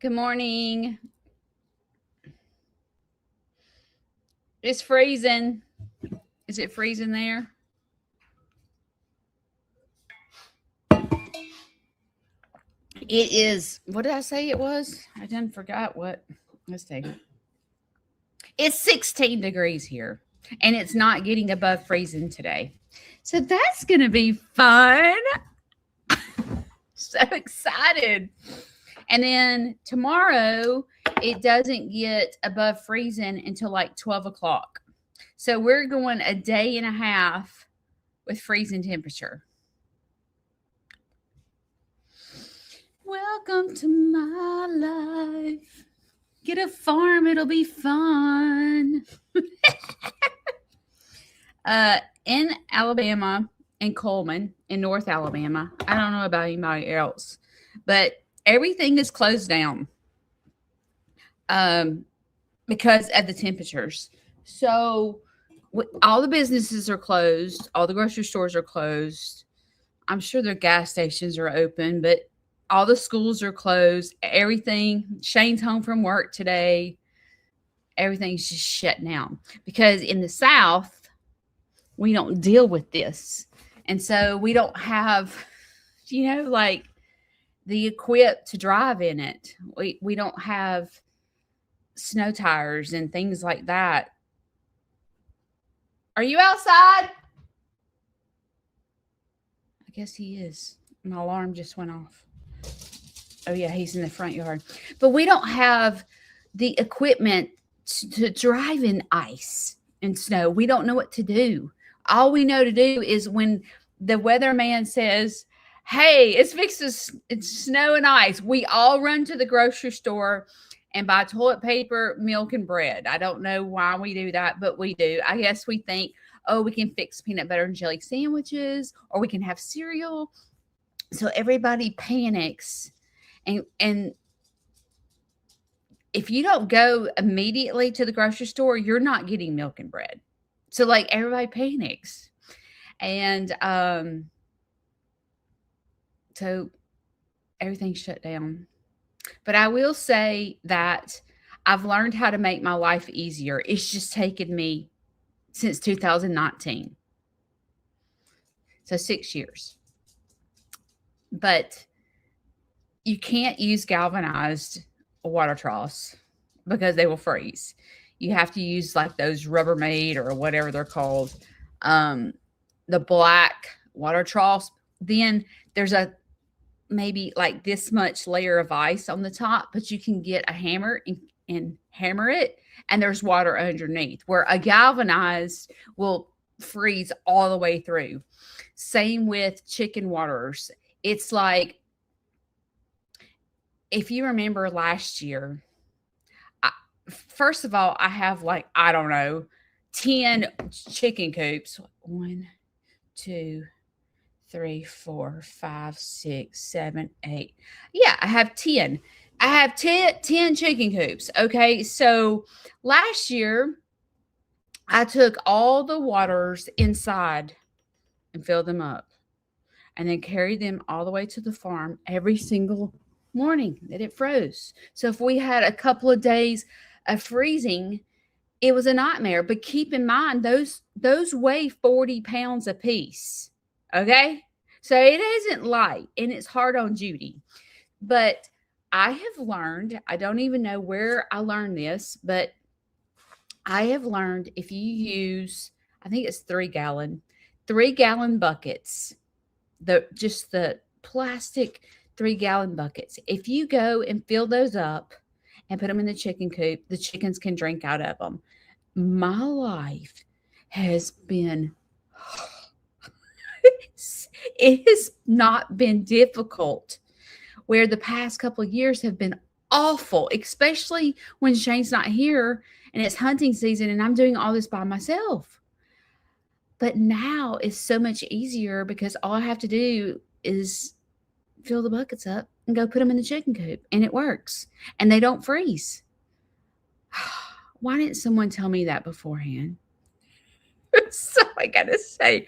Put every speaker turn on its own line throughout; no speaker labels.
Good morning. It's freezing. Is it freezing there? It is. What did I say it was? I done forgot what. Let's see. It's 16 degrees here, and it's not getting above freezing today. So that's going to be fun. So excited. And then tomorrow, it doesn't get above freezing until like 12 o'clock. So we're going a day and a half with freezing temperature. Welcome to my life. Get a farm, it'll be fun. In Alabama, in Coleman, in North Alabama, I don't know about anybody else, but everything is closed down because of the temperatures. So all the businesses are closed, all the grocery stores are closed. I'm sure their gas stations are open, but all the schools are closed. Everything. Shane's home from work today. Everything's just shut down because in the South, we don't deal with this. And so we don't have, like the equip to drive in it. We don't have snow tires and things like that. Are you outside? I guess he is. My alarm just went off. Oh, yeah, he's in the front yard. But we don't have the equipment to drive in ice and snow. We don't know what to do. All we know to do is when the weatherman says, hey, it's fixed it's snow and ice, we all run to the grocery store and buy toilet paper, milk, and bread. I don't know why we do that, but we do. I guess we think, oh, we can fix peanut butter and jelly sandwiches, or we can have cereal. So everybody panics. And if you don't go immediately to the grocery store, you're not getting milk and bread. So like everybody panics. And so everything's shut down. But I will say that I've learned how to make my life easier. It's just taken me since 2019. So 6 years. But you can't use galvanized water troughs because they will freeze. You have to use like those Rubbermaid or whatever they're called, the black water troughs. Then there's a maybe like this much layer of ice on the top, but you can get a hammer and hammer it, and there's water underneath. Where a galvanized will freeze all the way through. Same with chicken waters. It's like, if you remember last year, first of all, I have like, I don't know, 10 chicken coops. 1, 2, 3, 4, 5, 6, 7, 8. Yeah, I have 10. I have 10 chicken coops. Okay. So last year, I took all the waters inside and filled them up and then carried them all the way to the farm every single morning that it froze. So if we had a couple of days of freezing, it was a nightmare. But keep in mind, those weigh 40 pounds a piece. Okay? So it isn't light, and it's hard on Judy. But I have learned, I don't even know where I learned this, but I have learned if you use, I think it's 3-gallon buckets, just the plastic 3-gallon buckets. If you go and fill those up and put them in the chicken coop, the chickens can drink out of them. My life has been, it has not been difficult, where the past couple of years have been awful, especially when Shane's not here and it's hunting season and I'm doing all this by myself. But now it's so much easier because all I have to do is fill the buckets up and go put them in the chicken coop, and it works, and they don't freeze. Why didn't someone tell me that beforehand? So I gotta say,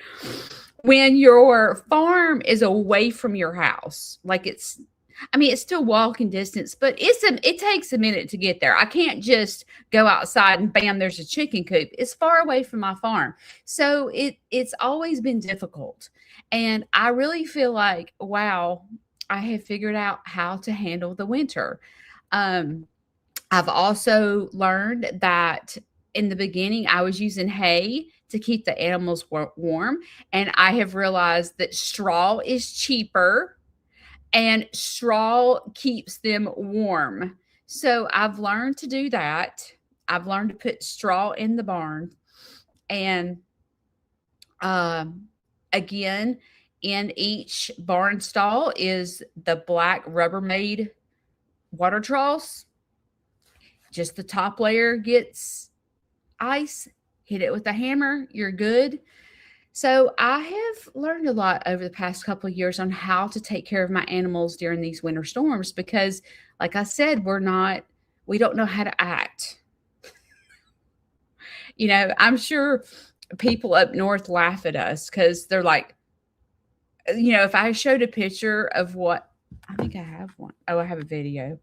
when your farm is away from your house, like it's, I mean, it's still walking distance, but it takes a minute to get there. I can't just go outside and bam, there's a chicken coop. It's far away from my farm. So it's always been difficult. And I really feel like, wow, I have figured out how to handle the winter. Um, I've also learned that in the beginning I was using hay to keep the animals warm, and I have realized that straw is cheaper and straw keeps them warm. So I've learned to do that. I've learned to put straw in the barn. And um, again, in each barn stall is the black Rubbermaid water troughs. Just the top layer gets ice, hit it with a hammer, you're good. So I have learned a lot over the past couple of years on how to take care of my animals during these winter storms because, like I said, we don't know how to act. You know, I'm sure people up north laugh at us because they're like, you know, if I showed a picture of what, I think I have one. Oh, I have a video.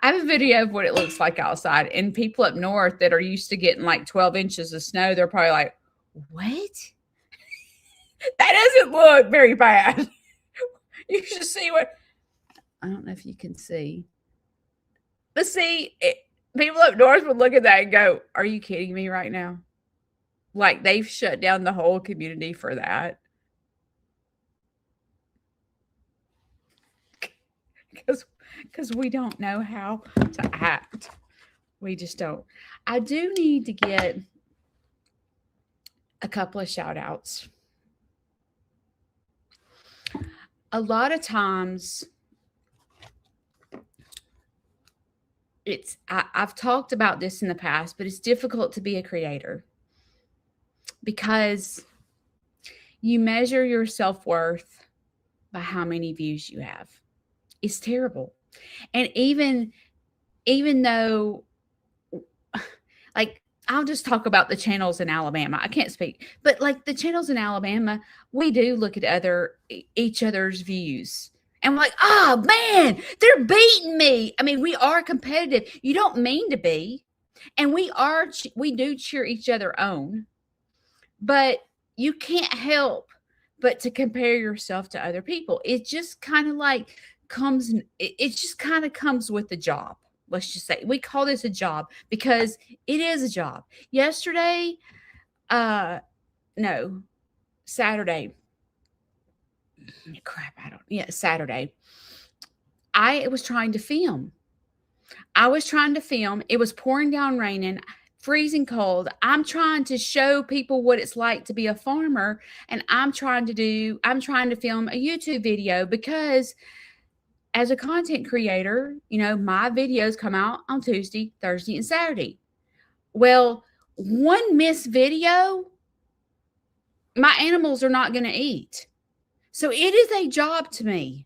I have a video of what it looks like outside. And people up north that are used to getting like 12 inches of snow, they're probably like, what? That doesn't look very bad. You should see what, I don't know if you can see. But see, people up north would look at that and go, are you kidding me right now? Like they've shut down the whole community for that. Because we don't know how to act. We just don't. I do need to get a couple of shout outs. A lot of times I've talked about this in the past, but it's difficult to be a creator because you measure your self-worth by how many views you have. It's terrible. And even though, like, I'll just talk about the channels in Alabama. I can't speak, but like the channels in Alabama, we do look at each other's views. And we're like, oh man, they're beating me. I mean, we are competitive. You don't mean to be. And we do cheer each other on. But you can't help but to compare yourself to other people. It just kind of like it just kind of comes with the job. Let's just say we call this a job because it is a job. Yesterday, no, Saturday. Crap, Saturday. I was trying to film. It was pouring down raining, freezing cold. I'm trying to show people what it's like to be a farmer, and I'm trying to film a YouTube video because as a content creator, you know, my videos come out on Tuesday, Thursday, and Saturday. Well, one missed video, my animals are not going to eat. So it is a job to me.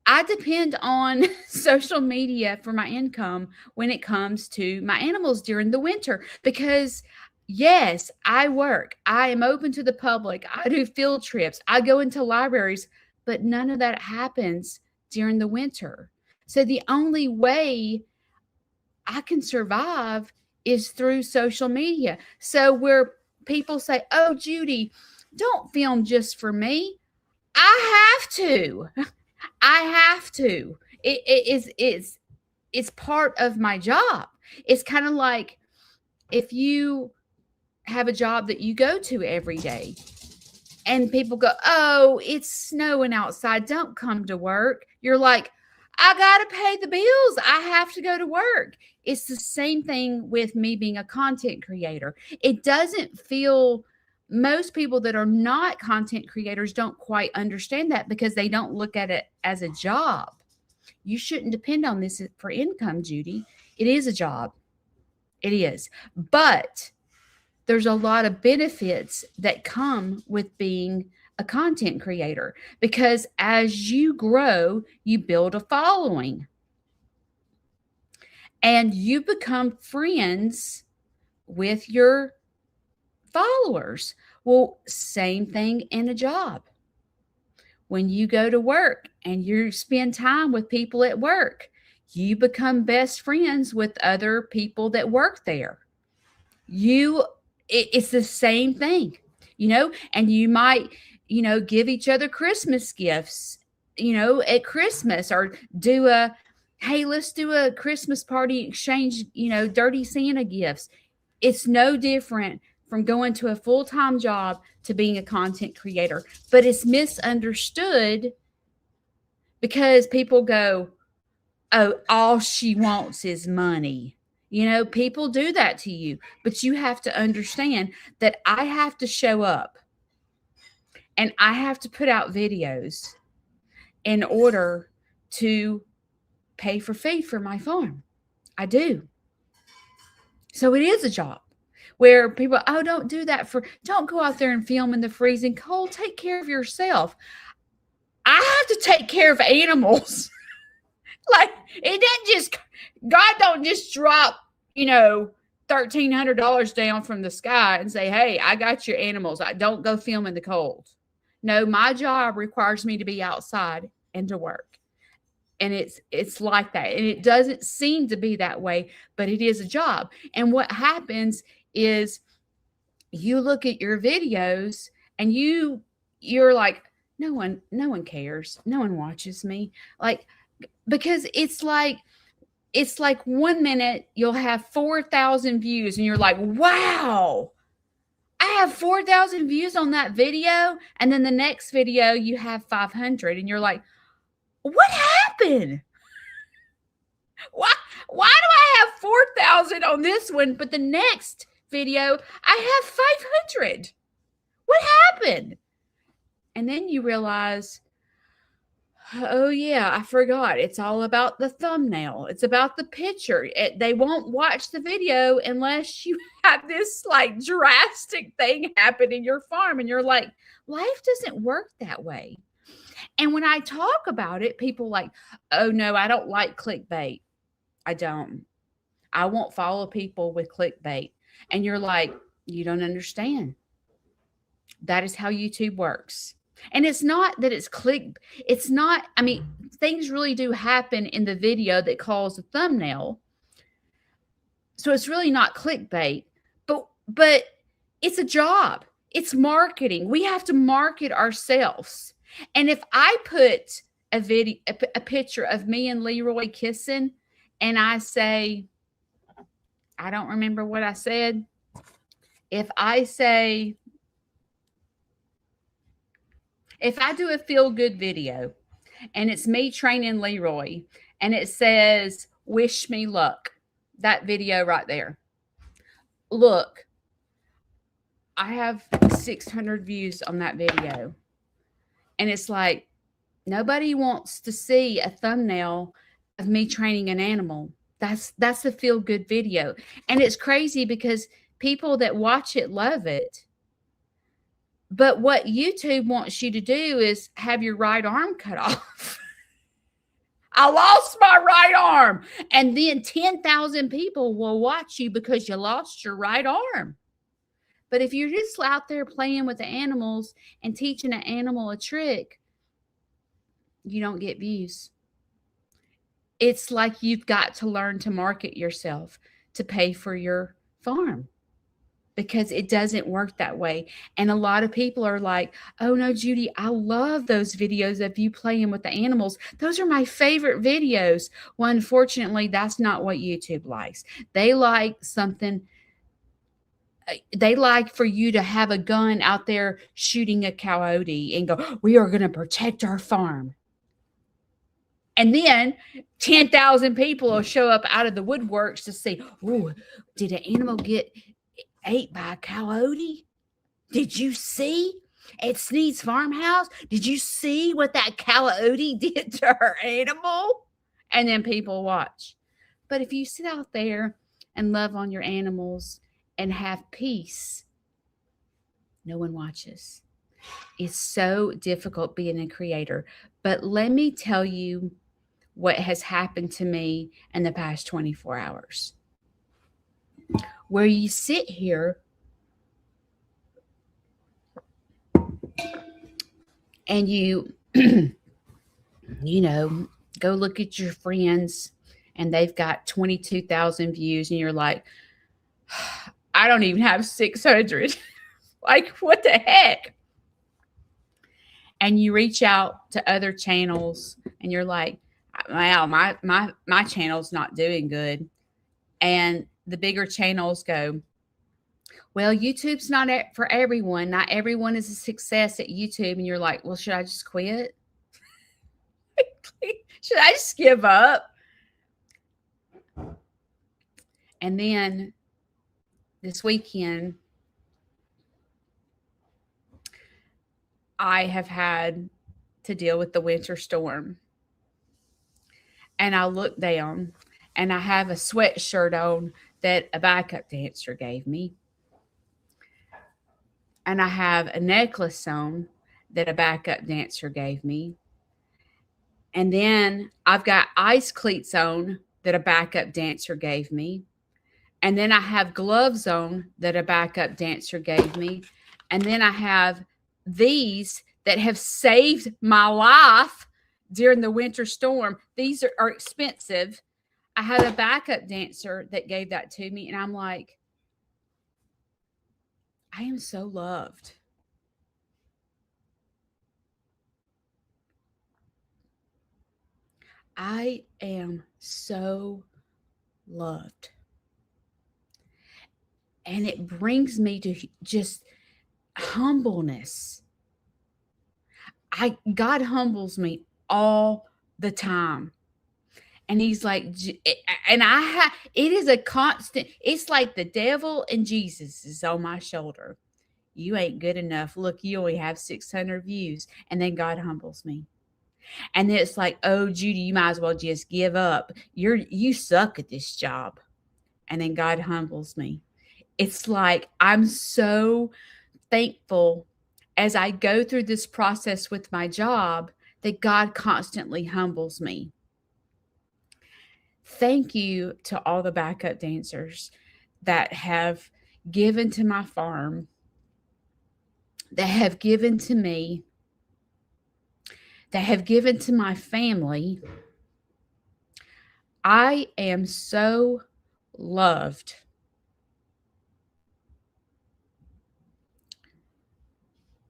I depend on social media for my income when it comes to my animals during the winter because yes, I work. I am open to the public. I do field trips. I go into libraries, but none of that happens during the winter. So the only way I can survive is through social media. So where people say, oh, Judy, don't film just for me. I have to. It's part of my job. It's kind of like if you have a job that you go to every day and people go, oh, it's snowing outside, don't come to work. You're like, I got to pay the bills. I have to go to work. It's the same thing with me being a content creator. It doesn't feel, most people that are not content creators don't quite understand that because they don't look at it as a job. You shouldn't depend on this for income, Judy. It is a job. It is. But there's a lot of benefits that come with being a content creator because as you grow, you build a following and you become friends with your followers. Well, same thing in a job. when you go to work and you spend time with people at work, you become best friends with other people that work there. It's the same thing, and you might, give each other Christmas gifts, at Christmas, or hey, let's do a Christmas party, exchange, dirty Santa gifts. It's no different from going to a full-time job to being a content creator, but it's misunderstood because people go, oh, all she wants is money. People do that to you, but you have to understand that I have to show up and I have to put out videos in order to pay for feed for my farm. I do. So it is a job where people, oh, don't go out there and film in the freezing cold. Take care of yourself. I have to take care of animals. Like, God don't just drop, $1,300 down from the sky and say, hey, I got your animals. I don't go film in the cold. No, my job requires me to be outside and to work. And it's like that. And it doesn't seem to be that way, but it is a job. And what happens is you look at your videos and you're like, no one cares. No one watches me. Like, because it's like 1 minute you'll have 4,000 views and you're like, wow, I have 4,000 views on that video. And then the next video you have 500 and you're like, what happened? Why do I have 4,000 on this one, but the next video I have 500? What happened? And then you realize, oh yeah, I forgot. It's all about the thumbnail. It's about the picture. They won't watch the video unless you have this like drastic thing happen in your farm. And you're like, life doesn't work that way. And when I talk about it, people like, oh no, I don't like clickbait. I don't. I won't follow people with clickbait. And you're like, you don't understand. That is how YouTube works. And it's not that it's not, I mean, things really do happen in the video that cause a thumbnail. So it's really not clickbait, but it's a job. It's marketing. We have to market ourselves. And if I put a picture of me and Leroy kissing and I say, I don't remember what I said. If I do a feel-good video and it's me training Leroy and it says, wish me luck, that video right there. Look, I have 600 views on that video. And it's like, nobody wants to see a thumbnail of me training an animal. That's a feel-good video. And it's crazy because people that watch it love it. But what YouTube wants you to do is have your right arm cut off. I lost my right arm. And then 10,000 people will watch you because you lost your right arm. But if you're just out there playing with the animals and teaching an animal a trick, you don't get views. It's like you've got to learn to market yourself to pay for your farm, because it doesn't work that way. And a lot of people are like, oh no, Judy, I love those videos of you playing with the animals. Those are my favorite videos. Well, unfortunately, that's not what YouTube likes. They like for you to have a gun out there shooting a coyote and go, we are going to protect our farm. And then 10,000 people will show up out of the woodworks to say, oh, did an animal get ate by a coyote? Did you see at Sneed's farmhouse? Did you see what that coyote did to her animal? And then people watch. But if you sit out there and love on your animals and have peace, no one watches. It's so difficult being a creator. But let me tell you what has happened to me in the past 24 hours. Where you sit here and you you know, go look at your friends and they've got 22,000 views and you're like, I don't even have 600. Like, what the heck? And you reach out to other channels and you're like, wow, my channel's not doing good. And the bigger channels go, well, YouTube's not for everyone. Not everyone is a success at YouTube. And you're like, well, should I just quit? Should I just give up? And then this weekend, I have had to deal with the winter storm. And I look down and I have a sweatshirt on that a backup dancer gave me. And I have a necklace on that a backup dancer gave me. And then I've got ice cleats on that a backup dancer gave me. And then I have gloves on that a backup dancer gave me. And then I have these that have saved my life during the winter storm. These are expensive. I had a backup dancer that gave that to me. And I'm like, I am so loved. I am so loved. And it brings me to just humbleness. God humbles me all the time. And he's like, and it is a constant, it's like the devil and Jesus is on my shoulder. You ain't good enough. Look, you only have 600 views. And then God humbles me. And then it's like, oh, Judy, you might as well just give up. You suck at this job. And then God humbles me. It's like I'm so thankful as I go through this process with my job that God constantly humbles me. Thank you to all the backup dancers that have given to my farm, that have given to me, that have given to my family. I am so loved.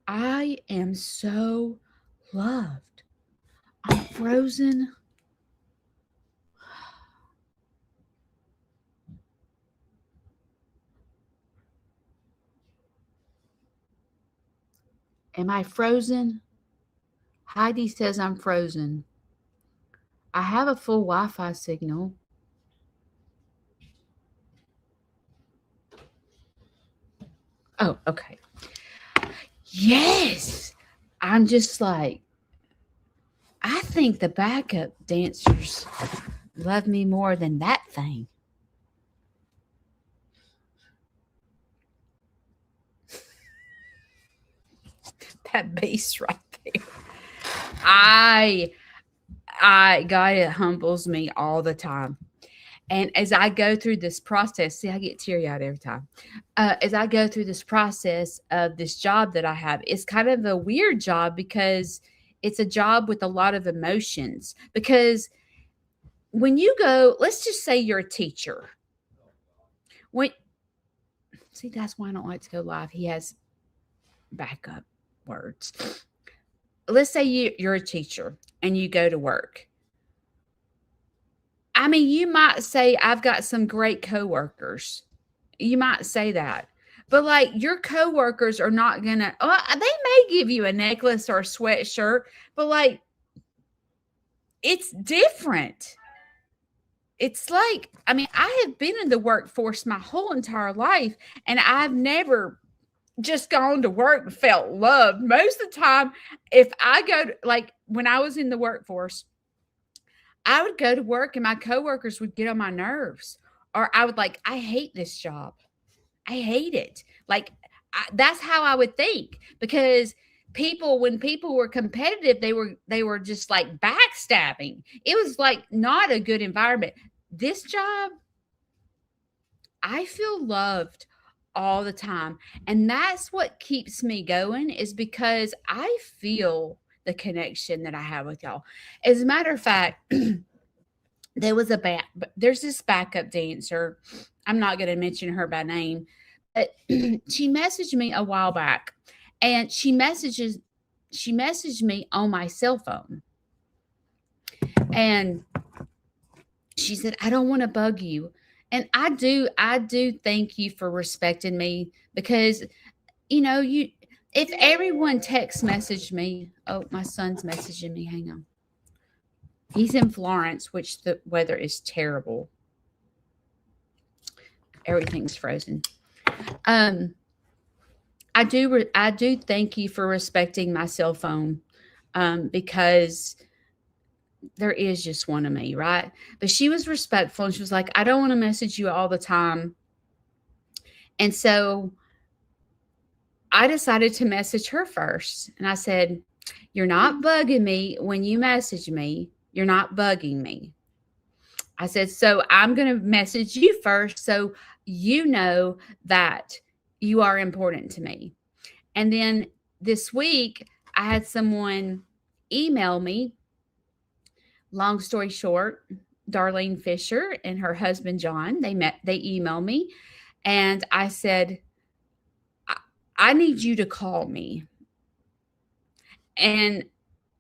I am so loved. I'm frozen. Am I frozen? Heidi says I'm frozen. I have a full Wi-Fi signal. Oh, okay. Yes. I'm just like, I think the backup dancers love me more than that thing. That bass right there. God, it humbles me all the time. And as I go through this process, see, I get teary eyed every time. As I go through this process of this job that I have, it's kind of a weird job because it's a job with a lot of emotions. Because when you go, let's just say you're a teacher. See, that's why I don't like to go live. He has backup words. Let's say you're a teacher and you go to work. I mean, you might say, I've got some great coworkers. You might say that. But like your coworkers are not gonna, they may give you a necklace or a sweatshirt, but like it's different. It's like, I mean, I have been in the workforce my whole entire life, and I've never just gone to work and felt loved. Most of the time, if I go to, like when I was in the workforce, I would go to work and my coworkers would get on my nerves, or I would like, I hate this job. I hate it. Like that's how I would think, because when people were competitive, they were just like backstabbing. It was like not a good environment. This job, I feel loved all the time. And that's what keeps me going, is because I feel the connection that I have with y'all. As a matter of fact, there's this backup dancer. I'm not going to mention her by name, but she messaged me a while back, and she messaged me on my cell phone, and she said, "I don't want to bug you." And I do thank you for respecting me, because if everyone text messaged me, oh, my son's messaging me. Hang on. He's in Florence, which the weather is terrible. Everything's frozen. I do thank you for respecting my cell phone, because there is just one of me, right? But she was respectful, and she was like, "I don't want to message you all the time." And so I decided to message her first. And I said, "You're not bugging me when you message me. You're not bugging me." I said, "So I'm going to message you first, so you know that you are important to me." And then this week, I had someone email me. Long story short, Darlene Fisher and her husband, John, they emailed me, and I said, I need you to call me. And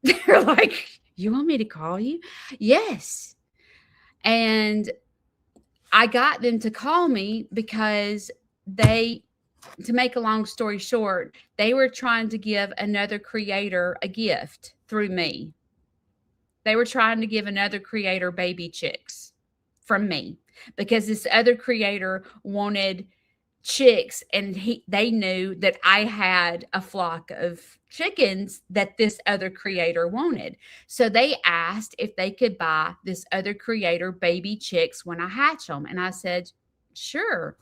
they're like, "You want me to call you?" Yes. And I got them to call me because to make a long story short, they were trying to give another creator a gift through me. They were trying to give another creator baby chicks from me, because this other creator wanted chicks, and they knew that I had a flock of chickens that this other creator wanted. So they asked if they could buy this other creator baby chicks when I hatch them. And I said, sure.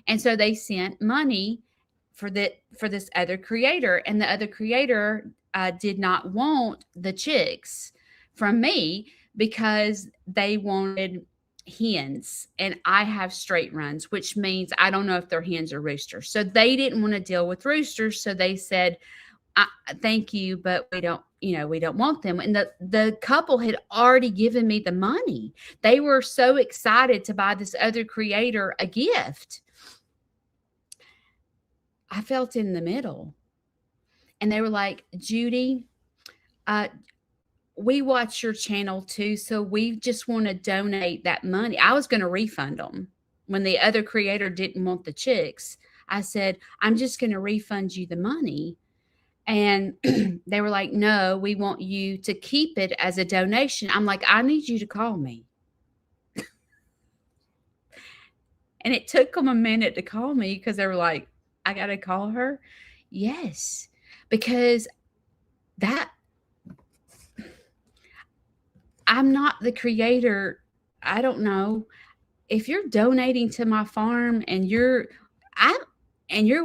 And so they sent money for this other creator, and the other creator did not want the chicks from me because they wanted hens, and I have straight runs, which means I don't know if they're hens or roosters. So they didn't want to deal with roosters. So they said, "Thank you, but we don't want them." And the couple had already given me the money. They were so excited to buy this other creator a gift. I felt in the middle, and they were like, "Judy, we watch your channel too, so we just want to donate that money." I was going to refund them when the other creator didn't want the chicks. I said, "I'm just going to refund you the money." And they were like, "No, we want you to keep it as a donation." I'm like, "I need you to call me." And it took them a minute to call me, because they were like, "I got to call her?" Yes, because I'm not the creator. I don't know. If you're donating to my farm and you're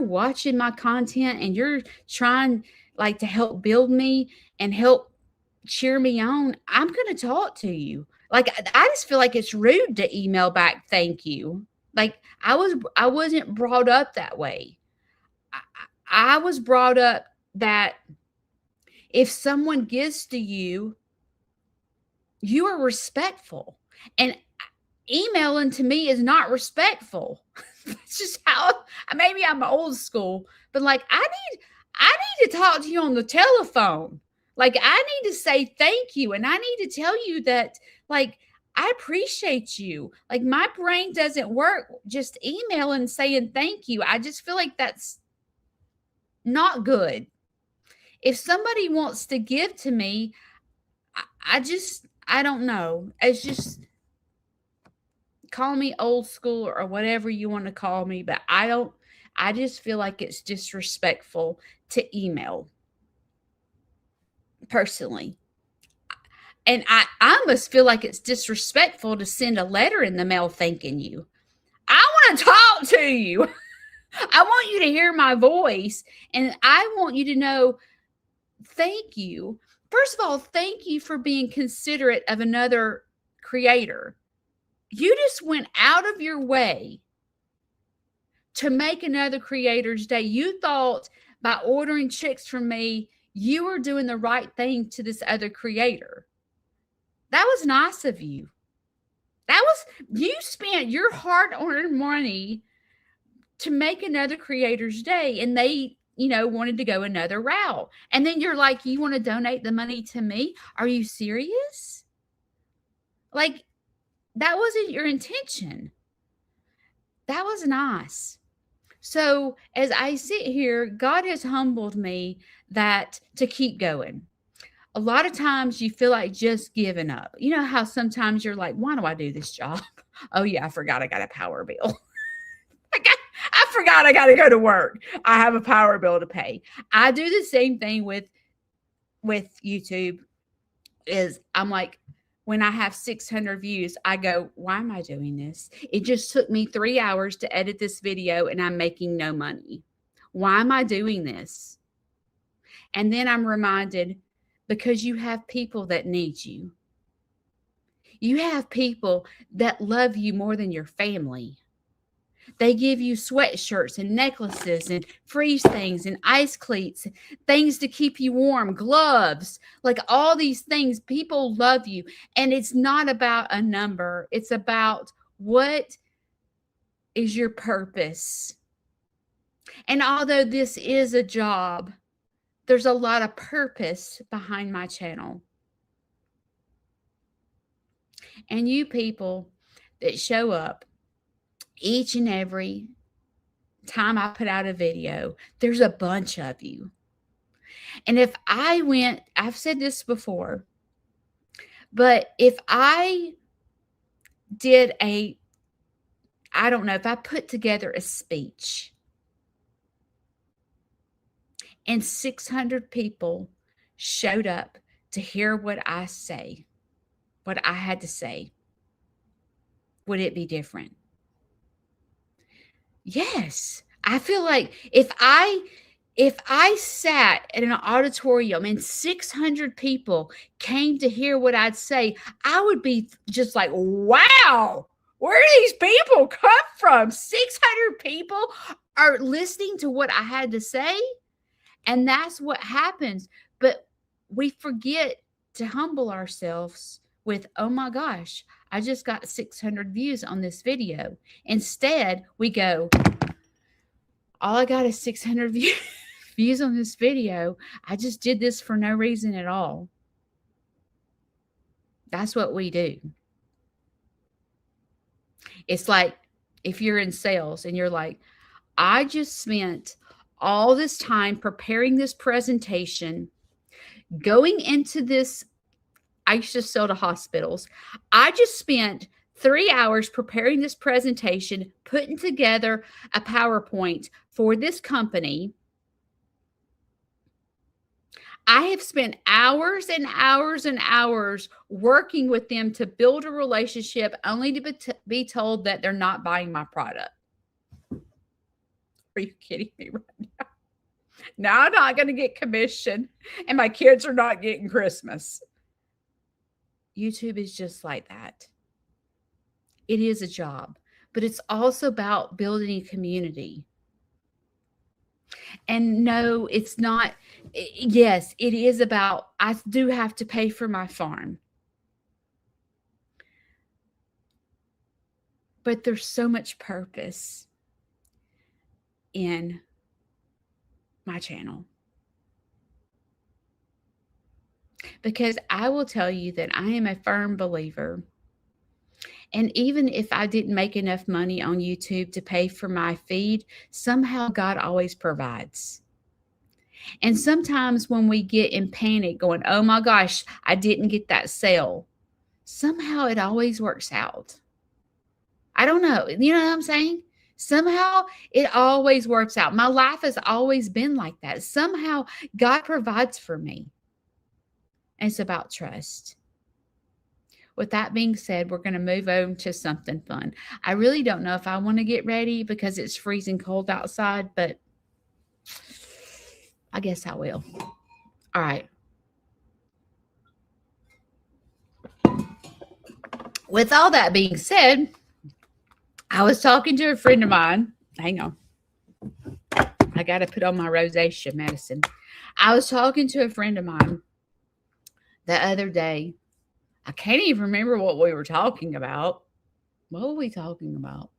watching my content and you're trying to help build me and help cheer me on, I'm going to talk to you. I just feel like it's rude to email back, "Thank you." I wasn't brought up that way. I was brought up that if someone gives to you, you are respectful, and emailing to me is not respectful. That's just how, maybe I'm old school, but I need to talk to you on the telephone. I need to say thank you, and I need to tell you that I appreciate you. My brain doesn't work just emailing saying thank you. I just feel like that's not good. If somebody wants to give to me, I don't know. It's just, call me old school or whatever you want to call me, but I just feel like it's disrespectful to email personally. And I almost feel like it's disrespectful to send a letter in the mail thanking you. I want to talk to you. I want you to hear my voice, and I want you to know, thank you. First of all, thank you for being considerate of another creator. You just went out of your way to make another creator's day. You thought by ordering chicks from me, you were doing the right thing to this other creator. That was nice of you. You spent your hard-earned money to make another creator's day, and they, wanted to go another route. And then you're like, you want to donate the money to me? Are you serious? Like, that wasn't your intention. That was nice. So as I sit here, God has humbled me to keep going. A lot of times you feel like just giving up. You know how sometimes you're like, why do I do this job? Oh yeah, I forgot I got a power bill. I forgot I got to go to work. I have a power bill to pay. I do the same thing with YouTube. I'm like, when I have 600 views, I go, why am I doing this? It just took me 3 hours to edit this video and I'm making no money. Why am I doing this? And then I'm reminded, because you have people that need you. You have people that love you more than your family. They give you sweatshirts and necklaces and freeze things and ice cleats, things to keep you warm, gloves, like all these things. People love you. And it's not about a number. It's about what is your purpose. And although this is a job, there's a lot of purpose behind my channel. And you people that show up each and every time I put out a video, there's a bunch of you. And if I've said this before, but if I did if I put together a speech and 600 people showed up to hear what I had to say, would it be different? Yes. I feel like if I sat in an auditorium and 600 people came to hear what I'd say, I would be just like, wow, where do these people come from? 600 people are listening to what I had to say. And that's what happens. But we forget to humble ourselves with, oh my gosh, I just got 600 views on this video. Instead, we go, all I got is 600 views on this video. I just did this for no reason at all. That's what we do. It's like if you're in sales and you're like, I just spent all this time preparing this presentation, going into this. I used to sell to hospitals. I just spent 3 hours preparing this presentation, putting together a PowerPoint for this company. I have spent hours and hours and hours working with them to build a relationship, only to be told that they're not buying my product. Are you kidding me right now? Now I'm not going to get commission, and my kids are not getting Christmas. YouTube is just like that. It is a job, but it's also about building a community. And no, it's not. Yes, it is about, I do have to pay for my farm. But there's so much purpose in my channel. Because I will tell you that I am a firm believer. And even if I didn't make enough money on YouTube to pay for my feed, somehow God always provides. And sometimes when we get in panic going, oh my gosh, I didn't get that sale, somehow it always works out. I don't know. You know what I'm saying? Somehow it always works out. My life has always been like that. Somehow God provides for me. And it's about trust. With that being said, we're going to move on to something fun. I really don't know if I want to get ready because it's freezing cold outside, but I guess I will. All right. With all that being said, I was talking to a friend of mine. Hang on. I got to put on my rosacea medicine. I was talking to a friend of mine the other day. I can't even remember what we were talking about. What were we talking about?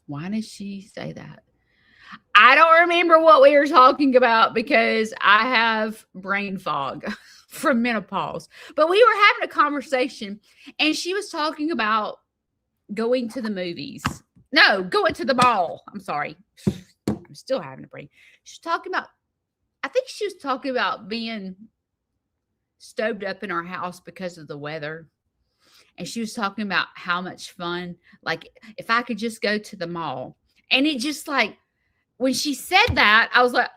Why did she say that? I don't remember what we were talking about because I have brain fog from menopause. But we were having a conversation and she was talking about going to the movies. No, going to the mall. I'm sorry. I'm still having a brain. She's talking about, I think she was talking about being stoved up in our house because of the weather. And she was talking about how much fun, like if I could just go to the mall. And it just like, when she said that, I was like,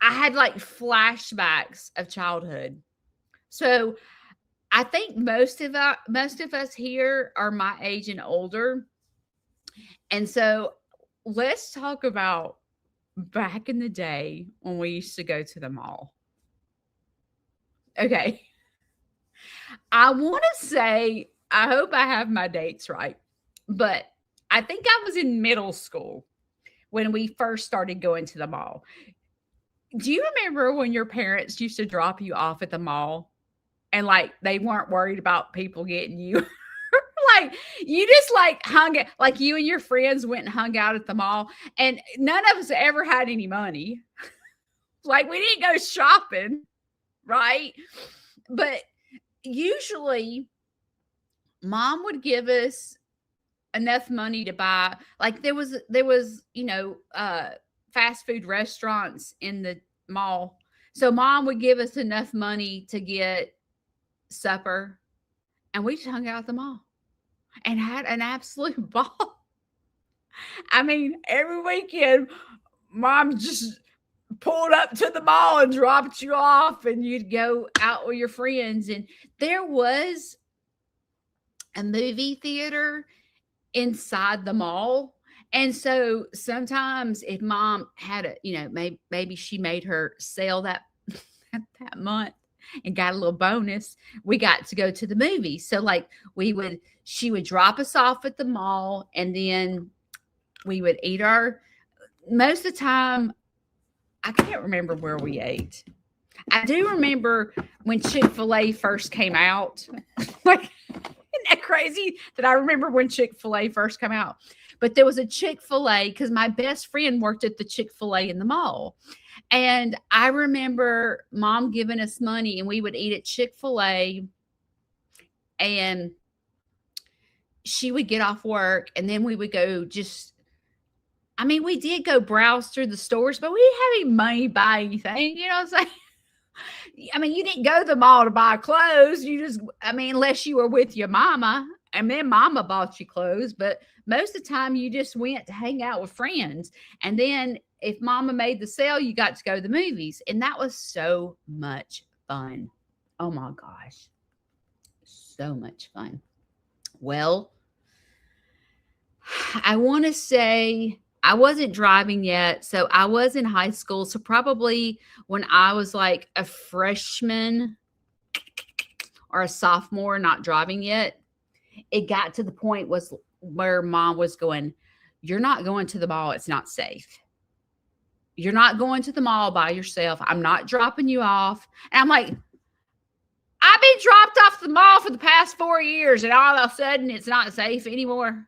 I had like flashbacks of childhood. So I think most of us here are my age and older. And so let's talk about back in the day when we used to go to the mall. Okay. I want to say, I hope I have my dates right, but I think I was in middle school when we first started going to the mall. Do you remember when your parents used to drop you off at the mall and like they weren't worried about people getting you? Like you just like hung it, like you and your friends went and hung out at the mall, and none of us ever had any money. Like we didn't go shopping, right? But usually mom would give us enough money to buy, like there was fast food restaurants in the mall, so mom would give us enough money to get supper, and we just hung out at the mall and had an absolute ball. I mean, every weekend mom just pulled up to the mall and dropped you off, and you'd go out with your friends. And there was a movie theater inside the mall. And so sometimes if mom had a, maybe she made her sale that that month and got a little bonus, we got to go to the movies. So like she would drop us off at the mall, and then we would eat most of the time, I can't remember where we ate. I do remember when Chick-fil-A first came out. Like, isn't that crazy that I remember when Chick-fil-A first came out? But there was a Chick-fil-A because my best friend worked at the Chick-fil-A in the mall. And I remember mom giving us money, and we would eat at Chick-fil-A, and she would get off work, and then we would go we did go browse through the stores, but we didn't have any money to buy anything. You know what I'm saying? I mean, you didn't go to the mall to buy clothes. Unless you were with your mama, and then mama bought you clothes. But most of the time, you just went to hang out with friends. And then if mama made the sale, you got to go to the movies. And that was so much fun. Oh my gosh. So much fun. Well, I want to say I wasn't driving yet. So I was in high school. So probably when I was like a freshman or a sophomore, not driving yet, it got to the point where mom was going, "You're not going to the mall. It's not safe. You're not going to the mall by yourself. I'm not dropping you off." And I'm like, I've been dropped off the mall for the past 4 years, and all of a sudden it's not safe anymore.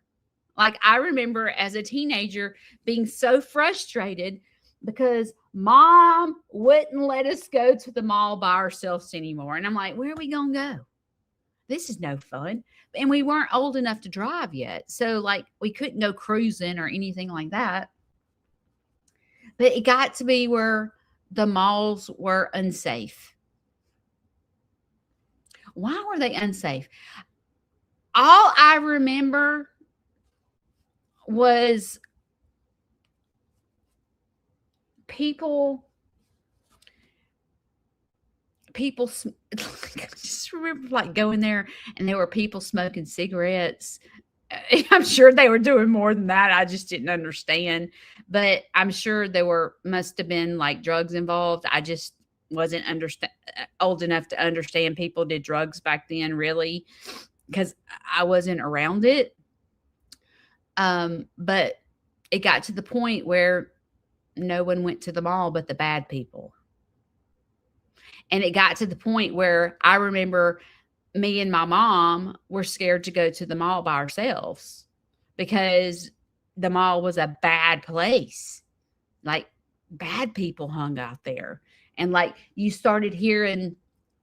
Like I remember as a teenager being so frustrated because mom wouldn't let us go to the mall by ourselves anymore. And I'm like, where are we going to go? This is no fun. And we weren't old enough to drive yet. So like we couldn't go cruising or anything like that. But it got to be where the malls were unsafe. Why were they unsafe? All I remember was people I just remember like going there, and there were people smoking cigarettes. I'm sure they were doing more than that. I just didn't understand, but I'm sure there must have been like drugs involved. I just wasn't old enough to understand people did drugs back then, really, because I wasn't around it. But it got to the point where no one went to the mall but the bad people. And it got to the point where I remember me and my mom were scared to go to the mall by ourselves because the mall was a bad place. Like bad people hung out there. And like you started hearing,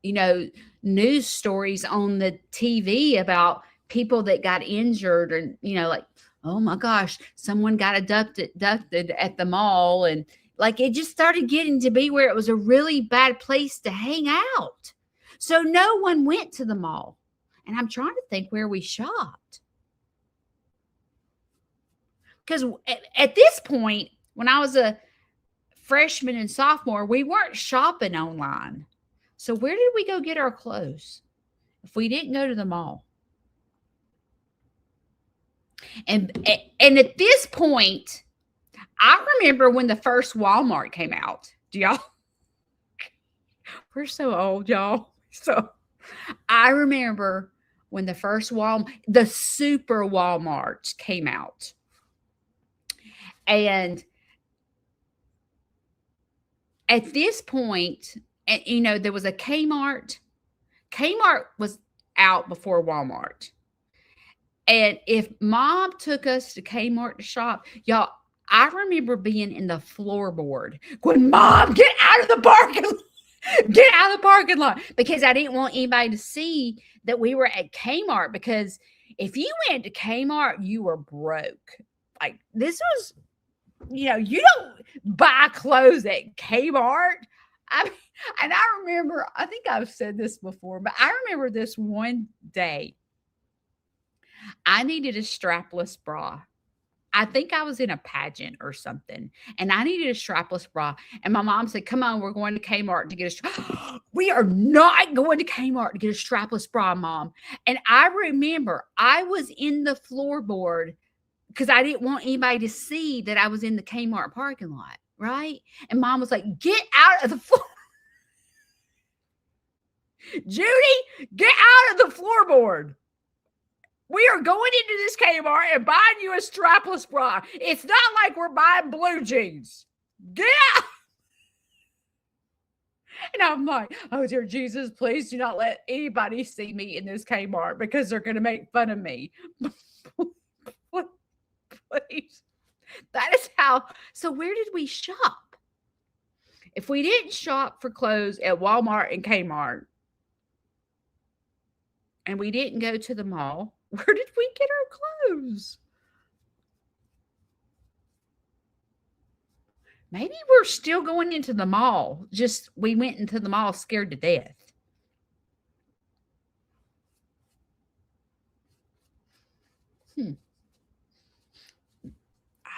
you know, news stories on the TV about people that got injured and, you know, like, oh my gosh, someone got abducted at the mall. And like it just started getting to be where it was a really bad place to hang out. So no one went to the mall. And I'm trying to think where we shopped. Because at this point, when I was a freshman and sophomore, we weren't shopping online. So where did we go get our clothes if we didn't go to the mall? And at this point, I remember when the first Walmart came out. Do y'all? We're so old, y'all. So I remember when the first the super Walmart came out. And at this point, and you know, there was a Kmart. Kmart was out before Walmart. And if mom took us to Kmart to shop, y'all, I remember being in the floorboard going, Mom, get out of the parking lot. Get out of the parking lot. Because I didn't want anybody to see that we were at Kmart. Because if you went to Kmart, you were broke. Like this was, you know, you don't buy clothes at Kmart. And I remember, I think I've said this before, but I remember this one day. I needed a strapless bra. I think I was in a pageant or something, and I needed a strapless bra. And my mom said, "Come on, we're going to Kmart to get a." We are not going to Kmart to get a strapless bra, Mom. And I remember I was in the floorboard because I didn't want anybody to see that I was in the Kmart parking lot, right? And Mom was like, "Get out of the floor." Judy, get out of the floorboard. We are going into this Kmart and buying you a strapless bra. It's not like we're buying blue jeans. Get out. And I'm like, oh, dear Jesus, please do not let anybody see me in this Kmart because they're going to make fun of me. Please. That is how. So where did we shop? If we didn't shop for clothes at Walmart and Kmart, and we didn't go to the mall, where did we get our clothes? Maybe we're still going into the mall. Just we went into the mall scared to death.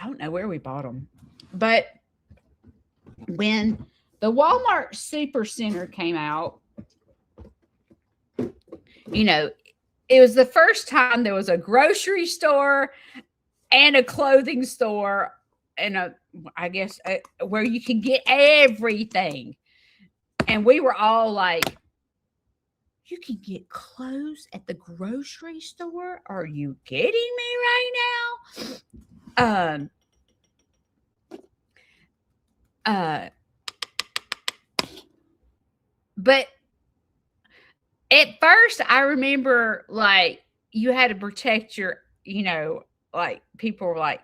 I don't know where we bought them. But when the Walmart Super Center came out, you know, it was the first time there was a grocery store and a clothing store and where you can get everything. And we were all like, you can get clothes at the grocery store? Are you kidding me right now? But at first, I remember like you had to protect your, you know, like people were like,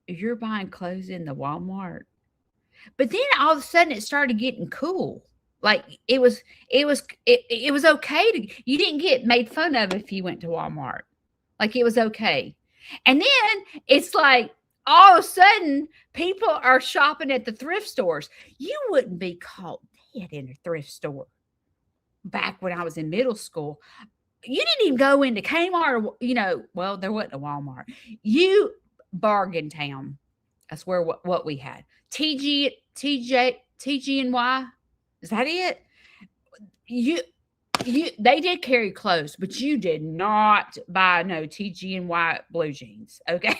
you're buying clothes in the Walmart. But then all of a sudden it started getting cool. Like it was okay you didn't get made fun of if you went to Walmart. Like it was okay. And then it's like all of a sudden people are shopping at the thrift stores. You wouldn't be caught dead in a thrift store. Back when I was in middle school, you didn't even go into Kmart or, you know, well, there wasn't a Walmart. You Bargain Town. That's where what we had. TG&Y. Is that it? They did carry clothes, but you did not buy no TG&Y blue jeans. Okay.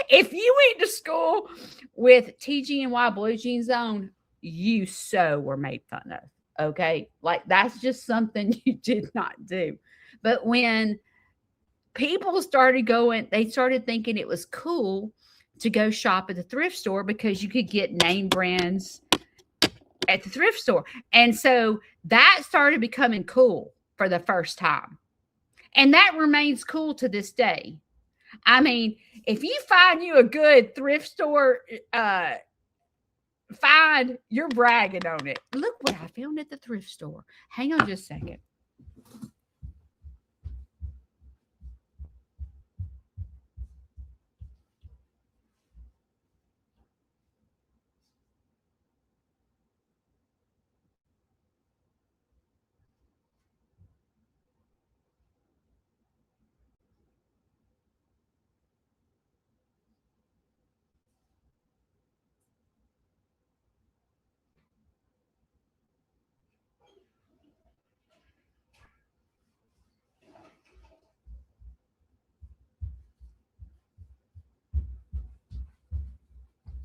If you went to school with TG&Y blue jeans on, you so were made fun of. Okay. Like that's just something you did not do. But when people started going, they started thinking it was cool to go shop at the thrift store because you could get name brands at the thrift store. And so that started becoming cool for the first time. And that remains cool to this day. I mean, if you find you a good thrift store find, you're bragging on it. Look what I found at the thrift store. Hang on just a second.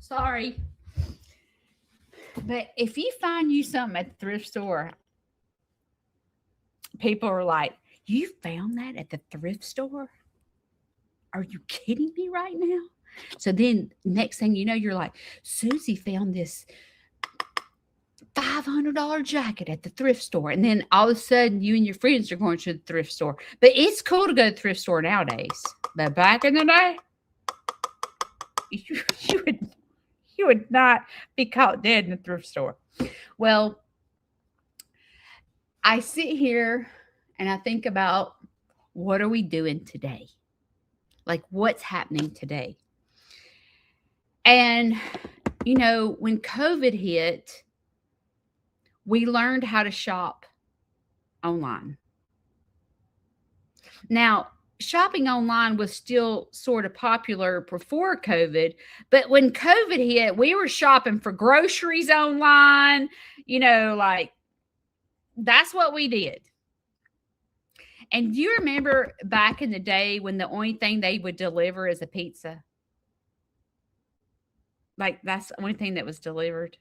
Sorry. But if you find you something at the thrift store, people are like, you found that at the thrift store? Are you kidding me right now? So then next thing you know, you're like, Susie found this $500 jacket at the thrift store. And then all of a sudden you and your friends are going to the thrift store. But it's cool to go to the thrift store nowadays. But back in the day, you would not be caught dead in the thrift store. Well, I sit here and I think about, what are we doing today? Like, what's happening today? And, you know, when COVID hit, we learned how to shop online. Now, shopping online was still sort of popular before COVID, but when COVID hit, we were shopping for groceries online, you know, like that's what we did. And do you remember back in the day when the only thing they would deliver is a pizza? Like that's the only thing that was delivered.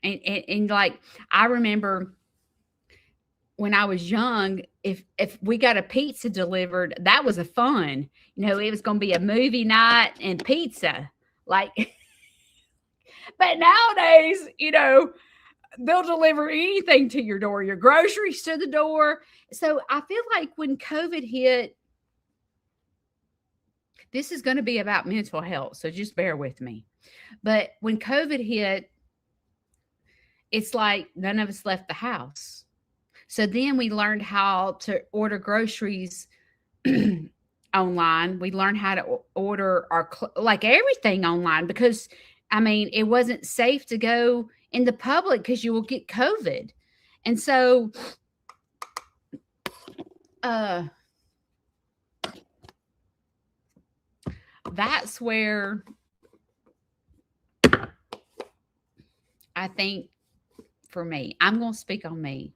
And like I remember when I was young, if we got a pizza delivered, that was a fun. You know, it was going to be a movie night and pizza. Like, but nowadays, you know, they'll deliver anything to your door, your groceries to the door. So I feel like when COVID hit, this is going to be about mental health, so just bear with me. But when COVID hit, it's like none of us left the house. So then we learned how to order groceries online. We learned how to order our like everything online because I mean, it wasn't safe to go in the public because you will get COVID. And so that's where I think for me, I'm going to speak on me.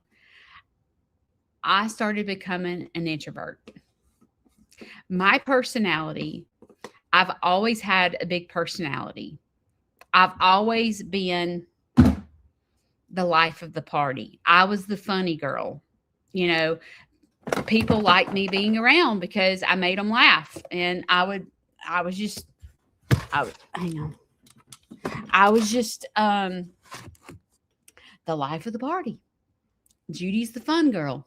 I started becoming an introvert. My personality, I've always had a big personality. I've always been the life of the party. I was the funny girl. You know, people liked me being around because I made them laugh. And hang on. I was just the life of the party. Judy's the fun girl.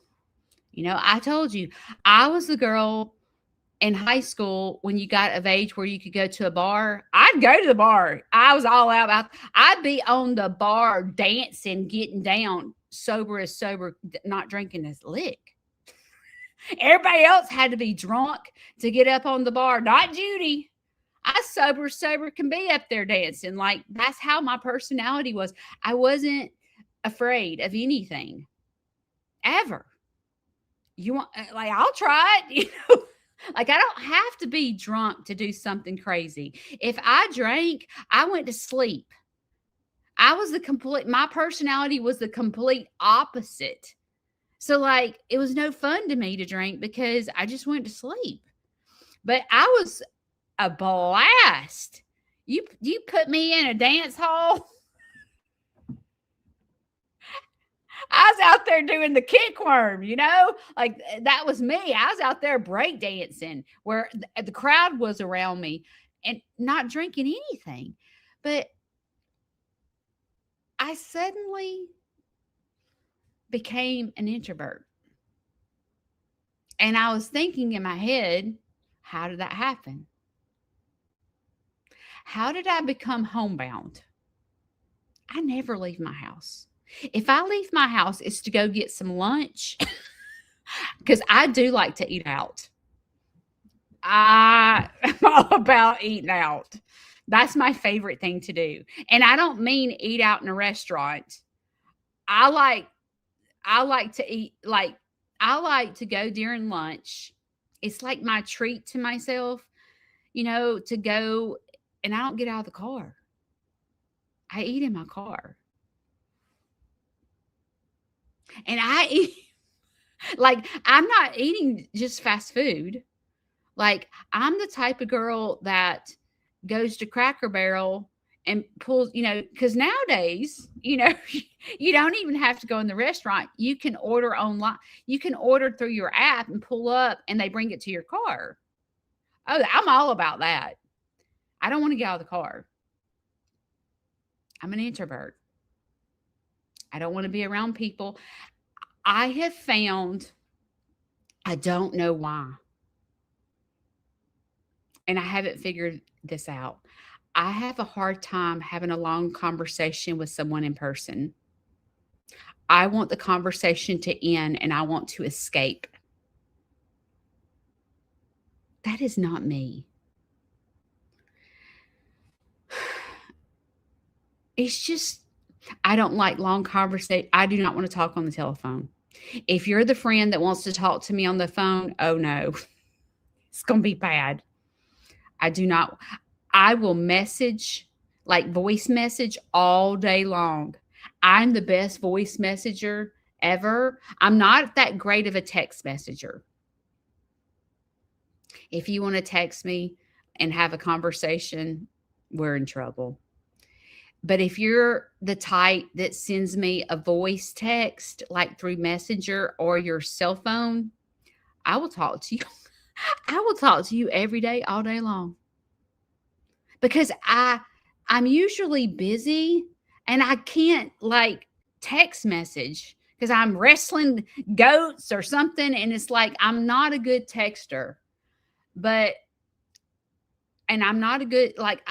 You know, I told you, I was the girl in high school when you got of age where you could go to a bar. I'd go to the bar. I was all out about, I'd be on the bar dancing, getting down, sober, not drinking a lick. Everybody else had to be drunk to get up on the bar. Not Judy. I sober can be up there dancing. Like that's how my personality was. I wasn't afraid of anything ever. You want, like, I'll try it, you know, like I don't have to be drunk to do something crazy. If I drank, I went to sleep. My personality was the complete opposite. So like, it was no fun to me to drink because I just went to sleep, but I was a blast. You put me in a dance hall. I was out there doing the kickworm, you know, like that was me. I was out there break dancing where the crowd was around me. and not drinking anything. But I suddenly became an introvert. And I was thinking in my head, how did that happen? How did I become homebound? I never leave my house. If I leave my house, it's to go get some lunch because I do like to eat out. I'm all about eating out. That's my favorite thing to do. And I don't mean eat out in a restaurant. I like I like to eat like I like to go during lunch. It's like my treat to myself, to go, and I don't get out of the car. I eat in my car. And I eat like I'm not eating just fast food. Like, I'm the type of girl that goes to Cracker Barrel and pulls, because nowadays, you don't even have to go in the restaurant. You can order online. You can order through your app and pull up and they bring it to your car. Oh, I'm all about that. I don't want to get out of the car. I'm an introvert. I don't want to be around people. I have found, I don't know why, and I haven't figured this out. I have a hard time having a long conversation with someone in person. I want the conversation to end and I want to escape. That is not me. It's just, I don't like long conversation. I do not want to talk on the telephone. If you're the friend that wants to talk to me on the phone, oh no, it's going to be bad. I do not. I will message, like voice message all day long. I'm the best voice messenger ever. I'm not that great of a text messenger. If you want to text me and have a conversation, we're in trouble. But if you're the type that sends me a voice text, like through Messenger or your cell phone, I will talk to you. I will talk to you every day, all day long. Because I'm usually busy and I can't like text message because I'm wrestling goats or something. And it's like, I'm not a good texter, and I'm not a good, like,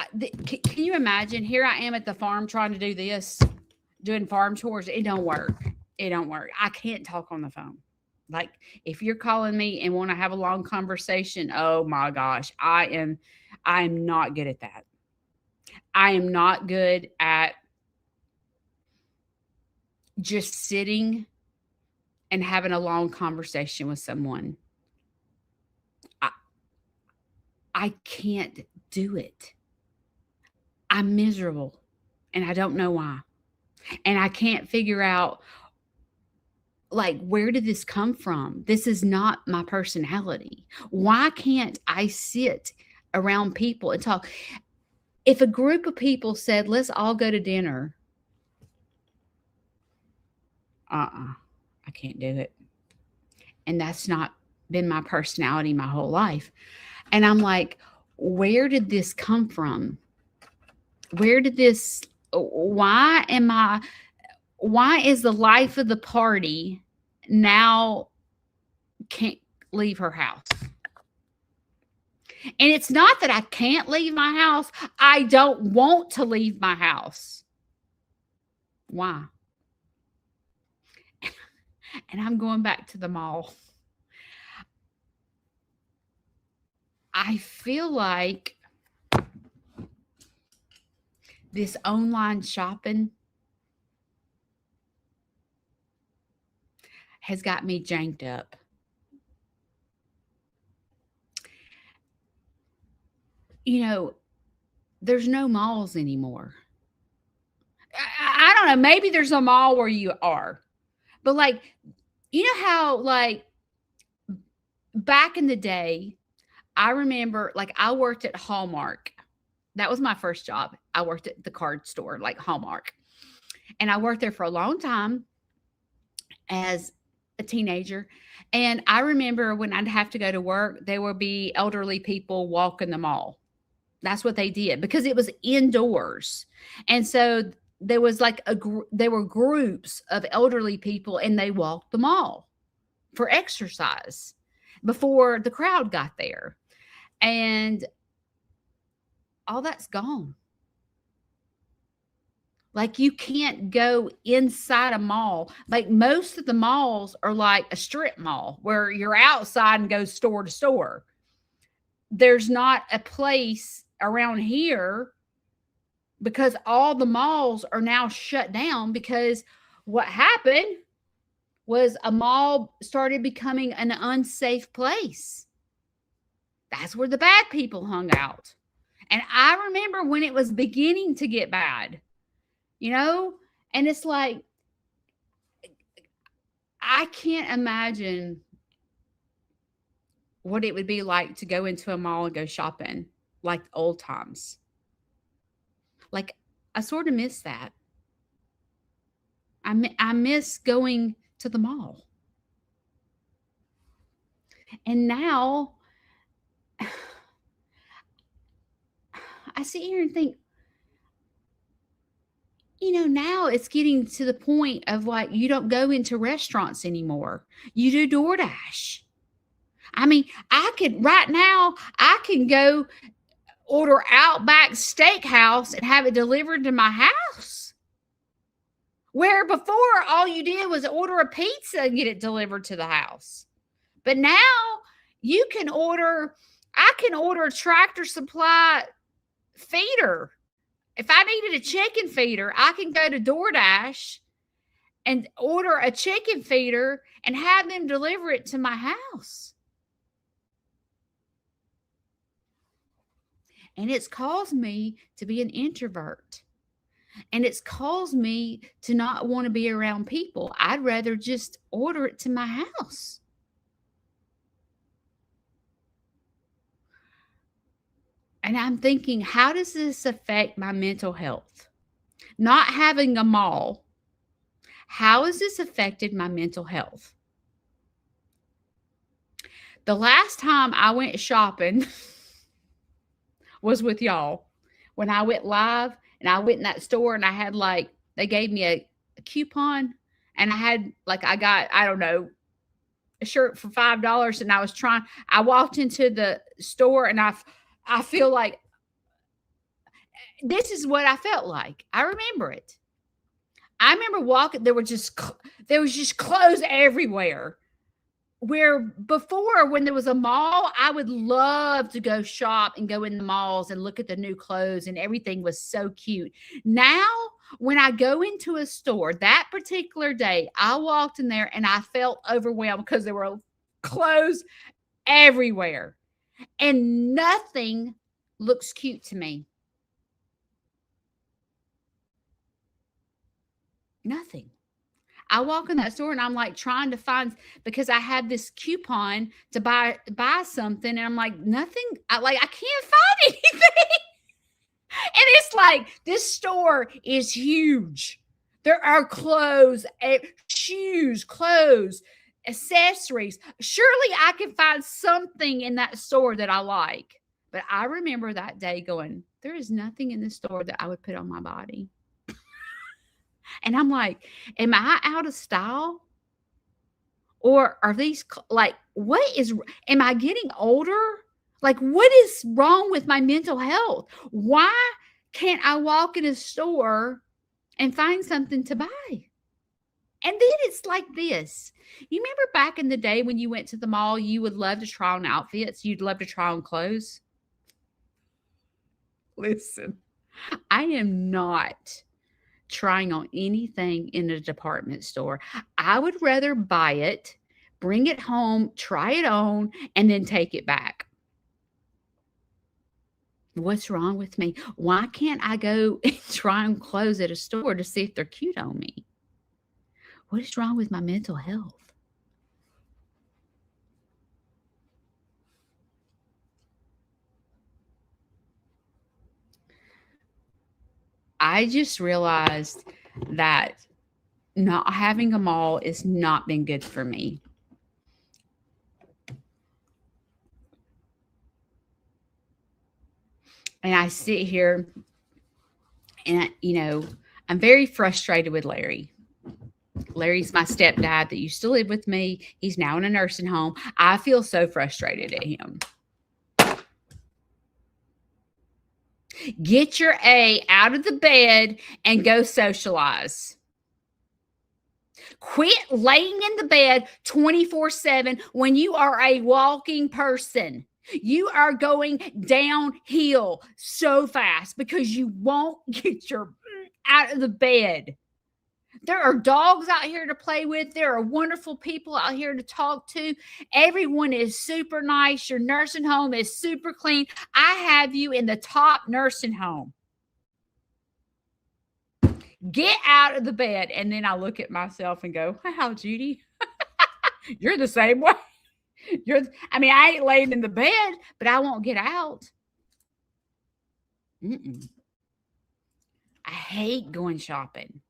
can you imagine? Here I am at the farm trying to do this, doing farm chores. It don't work. It don't work. I can't talk on the phone. Like, if you're calling me and want to have a long conversation, oh my gosh, I am not good at that. I am not good at just sitting and having a long conversation with someone. I can't do it. I'm miserable and I don't know why. And I can't figure out, like, where did this come from? This is not my personality. Why can't I sit around people and talk? If a group of people said, let's all go to dinner, I can't do it. And that's not been my personality my whole life. And I'm like, where did this come from? Why is the life of the party now can't leave her house? And it's not that I can't leave my house. I don't want to leave my house. Why? And I'm going back to the mall. I feel like this online shopping has got me janked up. There's no malls anymore. I don't know. Maybe there's a mall where you are. But like, you know how like back in the day, I remember like I worked at Hallmark. That was my first job. I worked at the card store, like Hallmark. And I worked there for a long time as a teenager. And I remember when I'd have to go to work, there would be elderly people walking the mall. That's what they did because it was indoors. And so there was like there were groups of elderly people and they walked the mall for exercise before the crowd got there. And all that's gone. Like you can't go inside a mall. Like most of the malls are like a strip mall where you're outside and go store to store. There's not a place around here because all the malls are now shut down because what happened was a mall started becoming an unsafe place. That's where the bad people hung out. And I remember when it was beginning to get bad, you know, and it's like, I can't imagine what it would be like to go into a mall and go shopping like old times. Like, I sort of miss that. I miss going to the mall. And now I sit here and think, you know, now it's getting to the point of like you don't go into restaurants anymore. You do DoorDash. I mean, right now, I can go order Outback Steakhouse and have it delivered to my house. Where before, all you did was order a pizza and get it delivered to the house. But now I can order a Tractor Supply feeder. If I needed a chicken feeder, I can go to DoorDash and order a chicken feeder and have them deliver it to my house. And it's caused me to be an introvert. And it's caused me to not want to be around people. I'd rather just order it to my house. And I'm thinking, how does this affect my mental health? Not having a mall, how has this affected my mental health? The last time I went shopping was with y'all. When I went live and I went in that store and I had they gave me a coupon and I got, I don't know, a shirt for $5 and I walked into the store and I feel like this is what I felt like. I remember it. I remember walking, there was just clothes everywhere. Where before, when there was a mall, I would love to go shop and go in the malls and look at the new clothes and everything was so cute. Now, when I go into a store, that particular day, I walked in there and I felt overwhelmed because there were clothes everywhere and nothing looks cute to me. Nothing. I walk in that store and I'm like trying to find, because I had this coupon to buy something and I'm like, nothing. I can't find anything. And it's like, this store is huge. There are clothes, shoes, clothes, accessories. Surely I can find something in that store that I like. But I remember that day going, there is nothing in this store that I would put on my body. And I'm like, am I out of style? Or are these am I getting older? Like, what is wrong with my mental health? Why can't I walk in a store and find something to buy? And then it's like this. You remember back in the day when you went to the mall, you would love to try on outfits. You'd love to try on clothes. Listen, I am not trying on anything in a department store. I would rather buy it, bring it home, try it on, and then take it back. What's wrong with me? Why can't I go and try on clothes at a store to see if they're cute on me? What is wrong with my mental health? I just realized that not having a mall has not been good for me. And I sit here and, I'm very frustrated with Larry. Larry's my stepdad that used to live with me. He's now in a nursing home. I feel so frustrated at him. Get your A out of the bed and go socialize. Quit laying in the bed 24/7 when you are a walking person. You are going downhill so fast because you won't get your out of the bed. There are dogs out here to play with. There are wonderful people out here to talk to. Everyone is super nice. Your nursing home is super clean. I have you in the top nursing home. Get out of the bed. And then I look at myself and go, wow, Judy, you're the same way. I ain't laying in the bed, but I won't get out. I hate going shopping.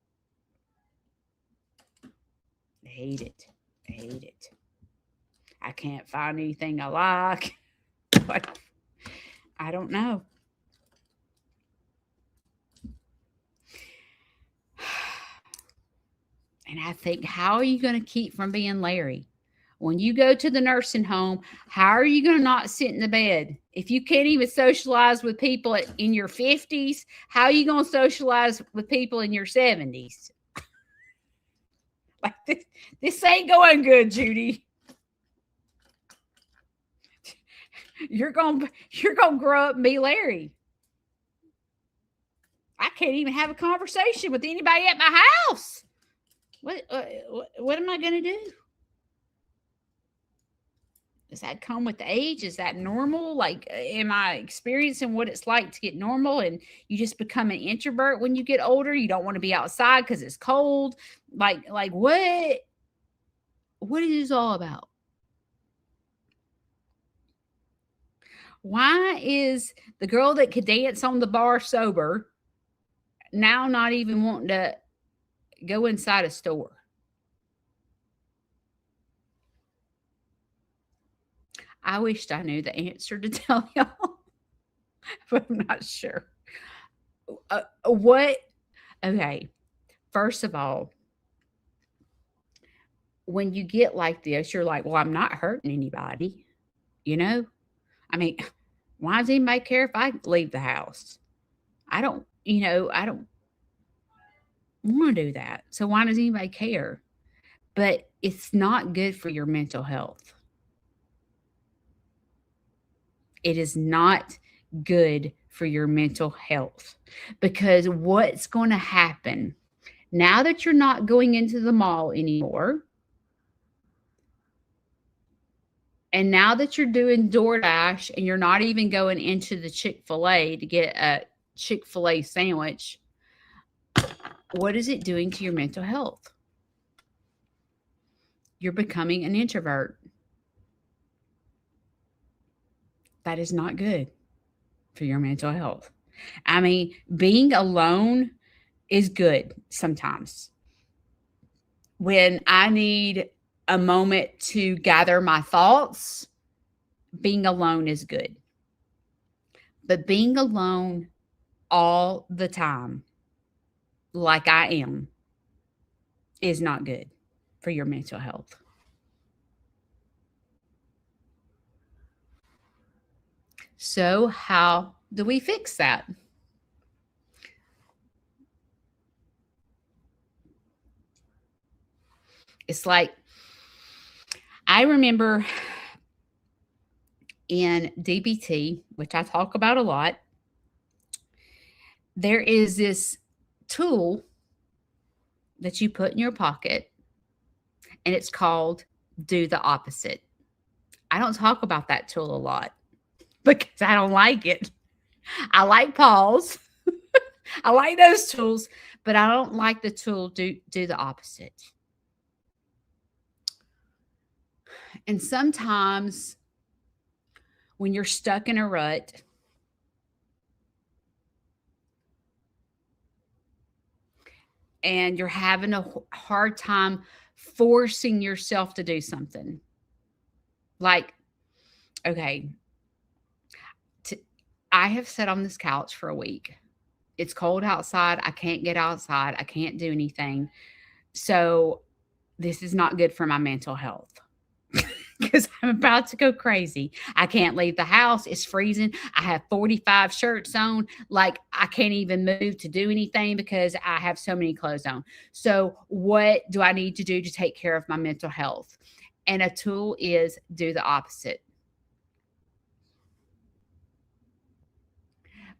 I hate it. I hate it. I can't find anything I like. But I don't know. And I think, how are you going to keep from being Larry? When you go to the nursing home, how are you going to not sit in the bed? If you can't even socialize with people in your 50s, how are you going to socialize with people in your 70s? Like this ain't going good, Judy. You're gonna grow up and be Larry. I can't even have a conversation with anybody at my house. What am I going to do? Does that come with age? Is that normal? Like, am I experiencing what it's like to get normal and you just become an introvert when you get older? You don't want to be outside because it's cold. Like what is this all about? Why is the girl that could dance on the bar sober now not even wanting to go inside a store? I wished I knew the answer to tell y'all, but I'm not sure. Okay, first of all, when you get like this, you're like, well, I'm not hurting anybody, why does anybody care if I leave the house? I don't want to do that. So why does anybody care? But it's not good for your mental health. It is not good for your mental health, because what's going to happen now that you're not going into the mall anymore, and now that you're doing DoorDash and you're not even going into the Chick-fil-A to get a Chick-fil-A sandwich, what is it doing to your mental health? You're becoming an introvert. That is not good for your mental health. Being alone is good sometimes. When I need a moment to gather my thoughts, being alone is good. But being alone all the time, like I am, is not good for your mental health. So how do we fix that? It's like, I remember in DBT, which I talk about a lot, there is this tool that you put in your pocket, and it's called Do the Opposite. I don't talk about that tool a lot because I don't like it. I like pause. I like those tools, but I don't like the tool do the opposite. And sometimes when you're stuck in a rut, and you're having a hard time forcing yourself to do something, like, okay, I have sat on this couch for a week. It's cold outside. I can't get outside. I can't do anything. So this is not good for my mental health because I'm about to go crazy. I can't leave the house. It's freezing. I have 45 shirts on. Like I can't even move to do anything because I have so many clothes on. So what do I need to do to take care of my mental health? And a tool is do the opposite.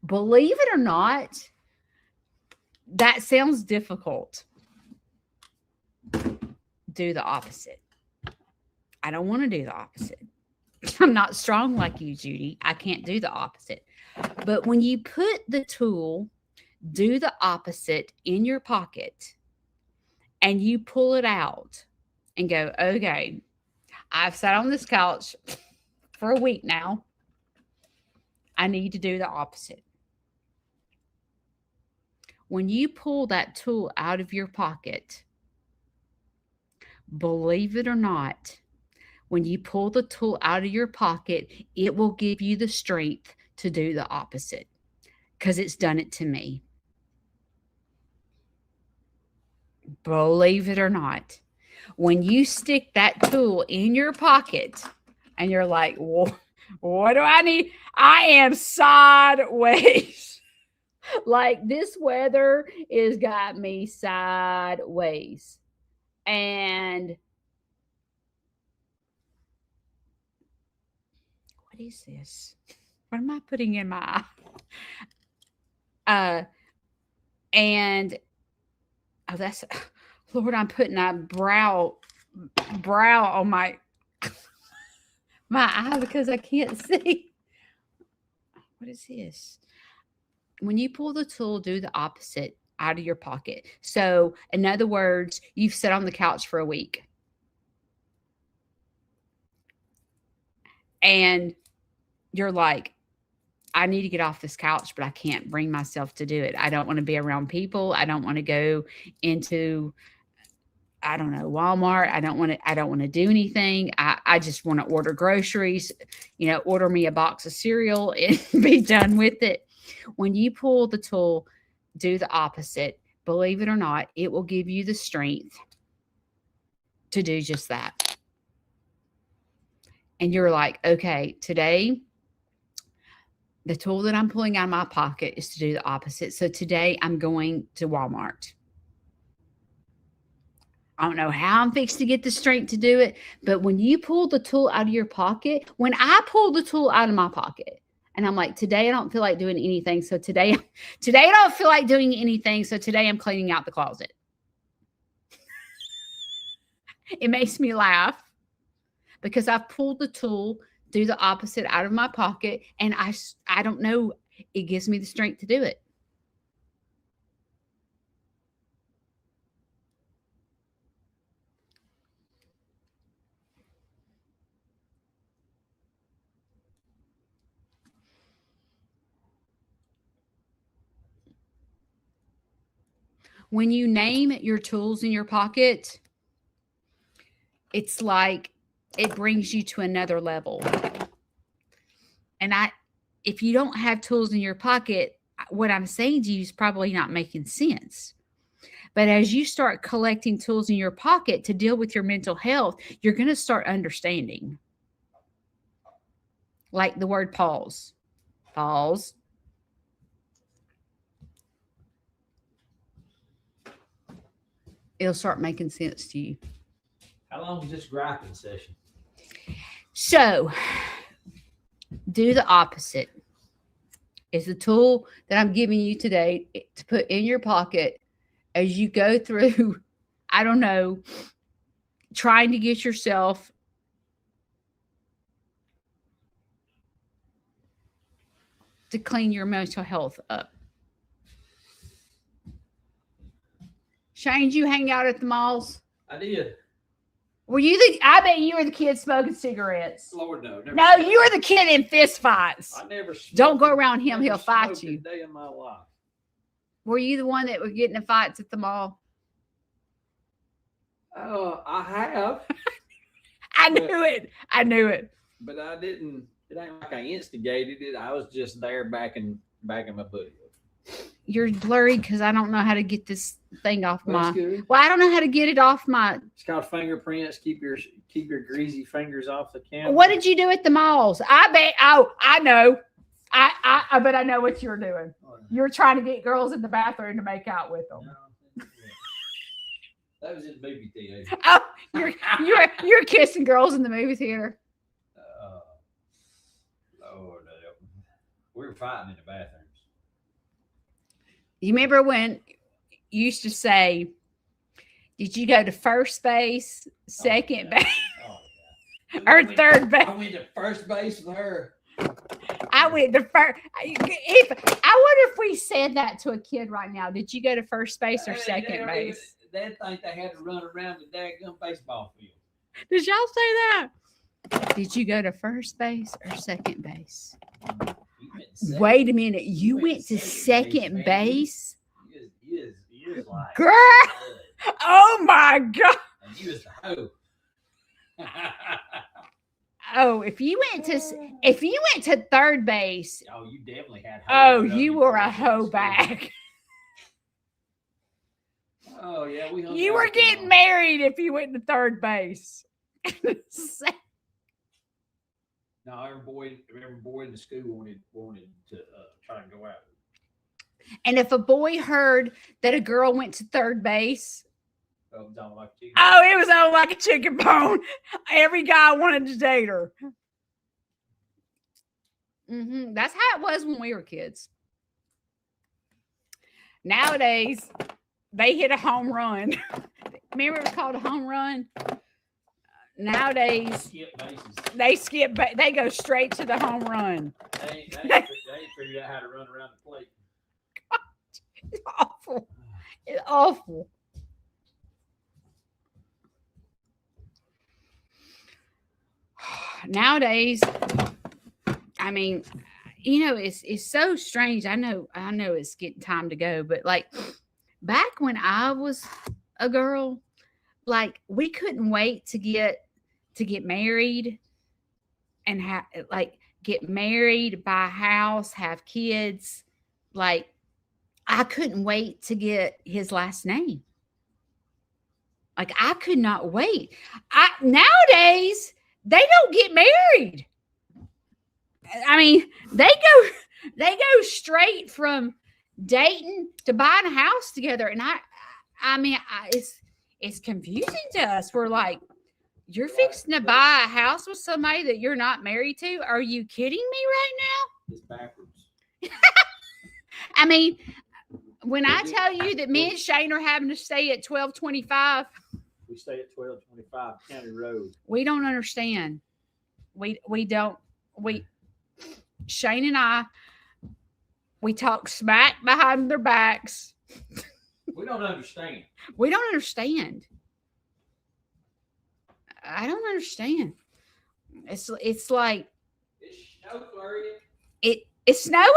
Believe it or not, that sounds difficult. Do the opposite. I don't want to do the opposite. I'm not strong like you, Judy. I can't do the opposite. But when you put the tool, do the opposite in your pocket and you pull it out and go, okay, I've sat on this couch for a week now. I need to do the opposite. When you pull that tool out of your pocket, believe it or not, when you pull the tool out of your pocket, it will give you the strength to do the opposite because it's done it to me. Believe it or not, when you stick that tool in your pocket and you're like, well, what do I need? I am sideways. Like this weather is got me sideways. And what is this? What am I putting in my eye? And oh, that's Lord, I'm putting a brow on my eye because I can't see. What is this? When you pull the tool, do the opposite out of your pocket. So, in other words, you've sat on the couch for a week. And you're like, I need to get off this couch, but I can't bring myself to do it. I don't want to be around people. I don't want to go into, I don't know, Walmart. I don't want to do anything. I just want to order groceries, order me a box of cereal and be done with it. When you pull the tool, do the opposite. Believe it or not, it will give you the strength to do just that. And you're like, okay, today, the tool that I'm pulling out of my pocket is to do the opposite. So today I'm going to Walmart. I don't know how I'm fixed to get the strength to do it, but when you pull the tool out of your pocket, when I pull the tool out of my pocket, and I'm like, today I don't feel like doing anything. So today I don't feel like doing anything. So today I'm cleaning out the closet. It makes me laugh because I've pulled the tool, do the opposite out of my pocket. And I don't know, it gives me the strength to do it. When you name your tools in your pocket, it's like it brings you to another level. And if you don't have tools in your pocket, what I'm saying to you is probably not making sense. But as you start collecting tools in your pocket to deal with your mental health, you're going to start understanding. Like the word pause. Pause. It'll start making sense to you.
How long is this griping session?
So, do the opposite. It's the tool that I'm giving you today to put in your pocket as you go through, I don't know, trying to get yourself to clean your mental health up. Shane, did you hang out at the malls?
I did.
Were you I bet you were the kid smoking cigarettes.
Lord, no.
No, you were the kid in fist fights.
I never smoked.
Don't go around him. He'll fight you.
A day in my life.
Were you the one that was getting in fights at the mall?
I have.
I knew it.
But I didn't It ain't like I instigated it. I was just there backing my buddy up.
You're blurry because I don't know how to get this thing off
Well,
my.
that's good.
Well, I don't know how to get it off my.
It's called fingerprints. Keep your greasy fingers off the camera.
What did you do at the malls? I bet. Oh, I know. I bet I know what you're doing. You're trying to get girls in the bathroom to make out with them.
No, that was in the movie theater.
Oh, you're kissing girls in the movie theater.
Lord, we were fighting in the bathrooms.
You remember when you used to say, "Did you go to first base, second base, or third base?"
I went to first base with her.
I went to first. I wonder if we said that to a kid right now. Did you go to first base or second base?
They think they had to run around the daggum baseball field.
Did y'all say that? Did you go to first base or second base? Wait a minute. You went to second base?
He is like
Girl! Oh my God.
and you was the hoe.
Oh, if you went to third base,
Oh, you definitely had
oh,
hoes
you
up
were
your
a
first
hoe
base.
bag.
Oh yeah, we hung
You
out
were
with
getting
them.
married if you went to third base.
No, every boy in the school wanted to try and go out.
And if a boy heard that a girl went to third base,
Oh, don't like chicken.
oh, it was on like a chicken bone. Every guy wanted to date her. That's how it was when we were kids. Nowadays, they hit a home run. Remember it was called a home run? Nowadays,
Skip bases.
they skip. They go straight to the home run.
They ain't figured out how to run around the plate.
It's awful. It's awful. Nowadays, I mean, it's so strange. I know it's getting time to go, but like back when I was a girl, like we couldn't wait to get married and get married, buy a house, have kids. Like I couldn't wait to get his last name. Like I could not wait. Nowadays they don't get married. I mean, they go straight from dating to buying a house together, and I mean, it's confusing to us. We're like, you're fixing to buy a house with somebody that you're not married to? Are you kidding me right now?
It's backwards.
I mean, when I tell you that me and Shane are having to stay at 1225,
We stay at 1225 County Road.
we don't understand. We don't. Shane and I, we talk smack behind their backs.
We don't understand.
We don't understand. I don't understand. It's like
It's snow flurry.
it's snowing.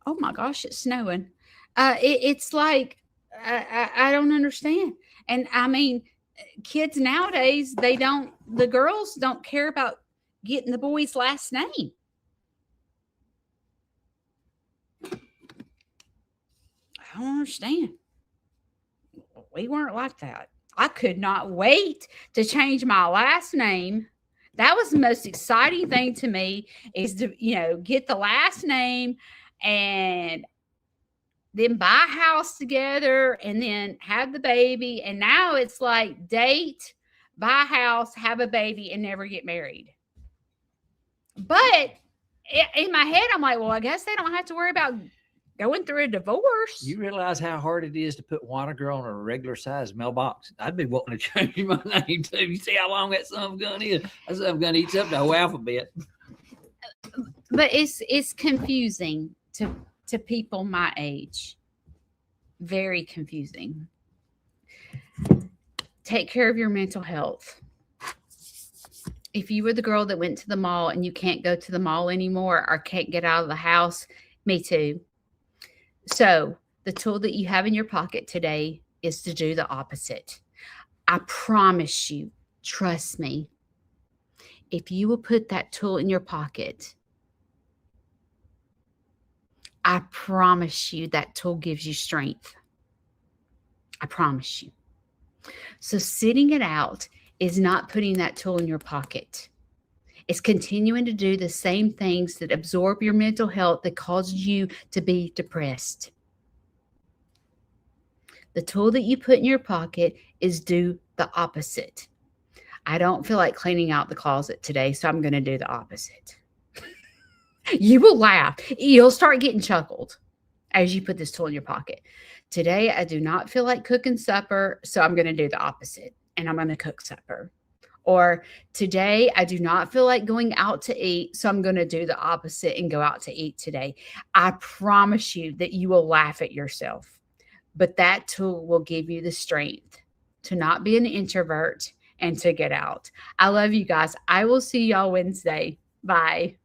Oh my gosh, it's snowing. It's like I don't understand. And I mean, kids nowadays, the girls don't care about getting the boy's last name. I don't understand. We weren't like that. I could not wait to change my last name. That was the most exciting thing to me, is to, get the last name and then buy a house together and then have the baby. And now it's like date, buy a house, have a baby, and never get married. But in my head, I'm like, well, I guess they don't have to worry about going through a divorce.
You realize how hard it is to put Water Girl in a regular size mailbox? I'd be wanting to change my name too. You see how long that son of a gun is? That son of a gun eats up the whole alphabet.
But it's confusing to people my age. Very confusing. Take care of your mental health. If you were the girl that went to the mall and you can't go to the mall anymore or can't get out of the house, me too. So the tool that you have in your pocket today is to do the opposite. I promise you, trust me. If you will put that tool in your pocket, I promise you that tool gives you strength. I promise you. So sitting it out is not putting that tool in your pocket. It's continuing to do the same things that absorb your mental health that cause you to be depressed. The tool that you put in your pocket is do the opposite. I don't feel like cleaning out the closet today, so I'm going to do the opposite. You will laugh. You'll start getting chuckled as you put this tool in your pocket. Today, I do not feel like cooking supper, so I'm going to do the opposite, and I'm going to cook supper. Or today, I do not feel like going out to eat, so I'm going to do the opposite and go out to eat today. I promise you that you will laugh at yourself, but that tool will give you the strength to not be an introvert and to get out. I love you guys. I will see y'all Wednesday. Bye.